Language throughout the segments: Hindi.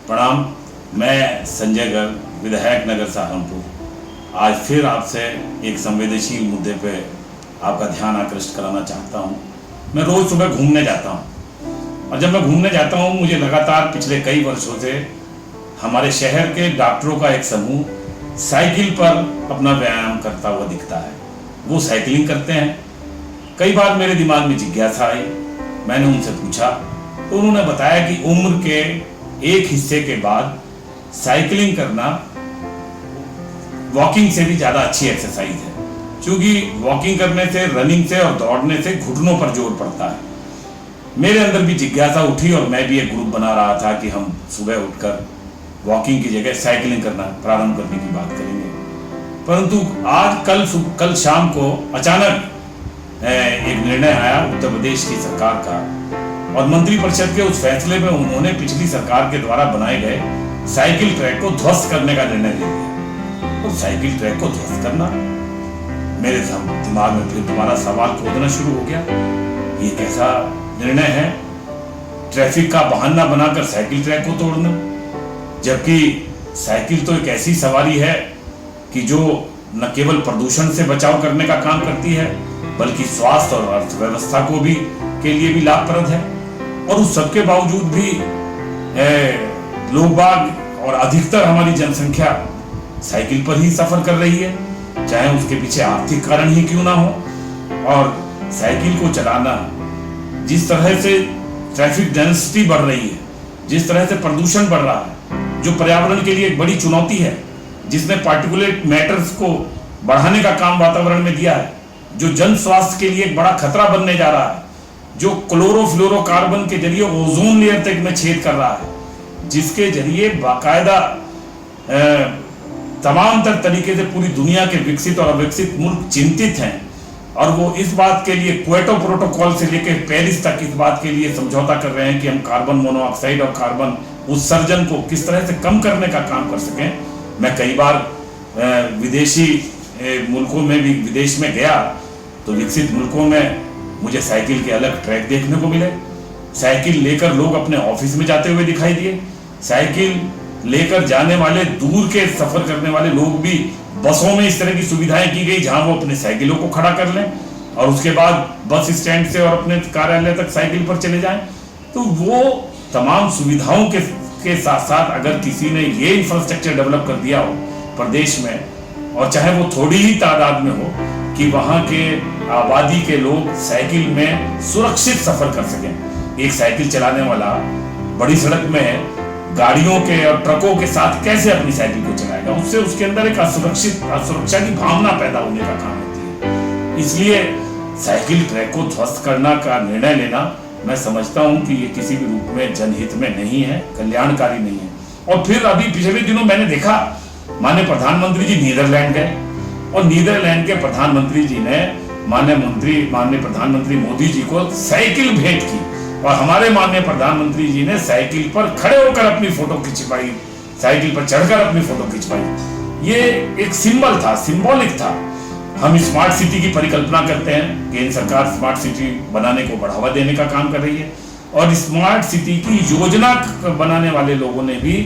प्रणाम। मैं संजय गर्ग, विधायक नगर सहारनपुर, आज फिर आपसे एक संवेदनशील मुद्दे पे आपका ध्यान आकृष्ट कराना चाहता हूँ। मैं रोज़ सुबह घूमने जाता हूँ और जब मैं घूमने जाता हूँ मुझे लगातार पिछले कई वर्षों से हमारे शहर के डॉक्टरों का एक समूह साइकिल पर अपना व्यायाम करता हुआ दिखता है। वो साइकिलिंग करते हैं। कई बार मेरे दिमाग में जिज्ञासा आई, मैंने उनसे पूछा तो उन्होंने बताया कि उम्र के एक हिस्से के बाद साइकिलिंग करना वॉकिंग से भी ज़्यादा अच्छी एक्सरसाइज है, क्योंकि वॉकिंग करने से, रनिंग से और दौड़ने से घुटनों पर जोर पड़ता है। मेरे अंदर भी जिज्ञासा उठी और मैं भी एक ग्रुप बना रहा था कि हम सुबह उठकर वॉकिंग की जगह साइकिलिंग करना प्रारंभ करने की बात करेंगे। परंतु कल शाम को अचानक एक निर्णय आया उत्तर प्रदेश की सरकार का, और मंत्रिपरिषद के उस फैसले में उन्होंने पिछली सरकार के द्वारा बनाए गए साइकिल ट्रैक को ध्वस्त करने का निर्णय ले लिया। और साइकिल ट्रैक को ध्वस्त करना, मेरे दिमाग में फिर दोबारा सवाल खोदना शुरू हो गया। ये कैसा निर्णय है, ट्रैफिक का बहाना बनाकर साइकिल ट्रैक को तोड़ना, जबकि साइकिल तो एक ऐसी सवारी है कि जो न केवल प्रदूषण से बचाव करने का काम करती है बल्कि स्वास्थ्य और अर्थव्यवस्था को भी के लिए भी लाभप्रद है। और उस सबके बावजूद भी लोग बाग और अधिकतर हमारी जनसंख्या साइकिल पर ही सफर कर रही है, चाहे उसके पीछे आर्थिक कारण ही क्यों ना हो। और साइकिल को चलाना, जिस तरह से ट्रैफिक डेंसिटी बढ़ रही है, जिस तरह से प्रदूषण बढ़ रहा है, जो पर्यावरण के लिए एक बड़ी चुनौती है, जिसने पार्टिकुलेट मैटर्स को बढ़ाने का काम वातावरण में दिया है, जो जन स्वास्थ्य के लिए एक बड़ा खतरा बनने जा रहा है, जो क्लोरोफ्लोरोकार्बन के जरिए ओजोन लेयर तक में छेद कर रहा है, जिसके जरिए बाकायदा तमाम तरीके से पूरी दुनिया के विकसित और अविकसित मुल्क चिंतित हैं। और वो इस बात के लिए क्योटो प्रोटोकॉल से लेकर पेरिस तक इस बात के लिए समझौता कर रहे हैं कि हम कार्बन मोनोऑक्साइड और कार्बन उत्सर्जन को किस तरह से कम करने का काम कर सकें। मैं कई बार विदेशी मुल्कों में भी विदेश में गया तो विकसित मुल्कों में मुझे साइकिल के अलग ट्रैक देखने को मिले। साइकिल लेकर लोग अपने ऑफिस में जाते हुए दिखाई दिए। साइकिल लेकर जाने वाले, दूर के सफर करने वाले लोग भी बसों में इस तरह की सुविधाएं की गई जहां वो अपने साइकिलों को खड़ा कर लें और उसके बाद बस स्टैंड से और अपने कार्यालय तक साइकिल पर चले जाएं। तो वो तमाम सुविधाओं के साथ साथ अगर किसी ने ये इंफ्रास्ट्रक्चर डेवलप कर दिया हो प्रदेश में, और चाहे वो थोड़ी ही तादाद में हो, कि वहाँ के आबादी के लोग साइकिल में सुरक्षित सफर कर सकें। एक साइकिल चलाने वाला बड़ी सड़क में गाड़ियों के और ट्रकों के साथ कैसे अपनी साइकिल को चलाएगा, उससे उसके अंदर एक असुरक्षा की भावना पैदा होने का काम होती है। इसलिए साइकिल ट्रैक को ध्वस्त करना का निर्णय लेना, मैं समझता हूं कि ये किसी भी रूप में जनहित में नहीं है, कल्याणकारी नहीं है। और फिर अभी पिछले दिनों मैंने देखा, माननीय प्रधानमंत्री जी नीदरलैंड गए और नीदरलैंड के प्रधानमंत्री जी ने माननीय प्रधानमंत्री मोदी जी को साइकिल भेंट की और हमारे माननीय प्रधानमंत्री जी ने साइकिल पर खड़े होकर अपनी फोटो खिंचवाई, साइकिल पर चढ़कर अपनी फोटो खिंचवाई। ये एक सिंबल था, सिंबॉलिक था। हम स्मार्ट सिटी की परिकल्पना करते हैं, केंद्र सरकार स्मार्ट सिटी बनाने को बढ़ावा देने का काम कर रही है और स्मार्ट सिटी की योजना बनाने वाले लोगों ने भी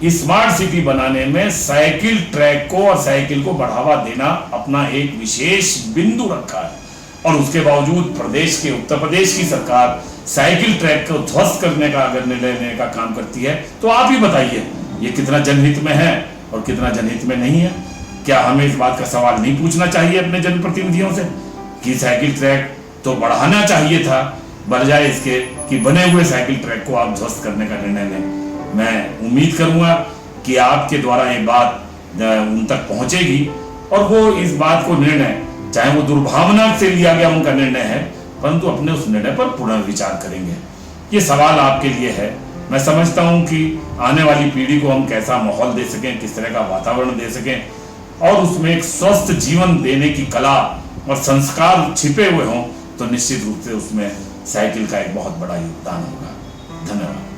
स्मार्ट सिटी बनाने में साइकिल ट्रैक को और साइकिल को बढ़ावा देना अपना एक विशेष बिंदु रखा है। और उसके बावजूद उत्तर प्रदेश की सरकार साइकिल ट्रैक को ध्वस्त करने का अगर निर्णय लेने का काम करती है तो आप ही बताइए ये कितना जनहित में है और कितना जनहित में नहीं है। क्या हमें इस बात का सवाल नहीं पूछना चाहिए अपने जनप्रतिनिधियों से कि साइकिल ट्रैक तो बढ़ाना चाहिए था, बजाय इसके कि बने हुए साइकिल ट्रैक को आप ध्वस्त करने का निर्णय लें। मैं उम्मीद करूंगा कि आपके द्वारा ये बात उन तक पहुंचेगी और वो इस बात को निर्णय, चाहे वो दुर्भावना से लिया गया उनका निर्णय है, परंतु अपने उस निर्णय पर पुनर्विचार करेंगे। ये सवाल आपके लिए है। मैं समझता हूं कि आने वाली पीढ़ी को हम कैसा माहौल दे सकें, किस तरह का वातावरण दे सकें और उसमें एक स्वस्थ जीवन देने की कला और संस्कार छिपे हुए हों, तो निश्चित रूप से उसमें साइकिल का एक बहुत बड़ा योगदान होगा। धन्यवाद।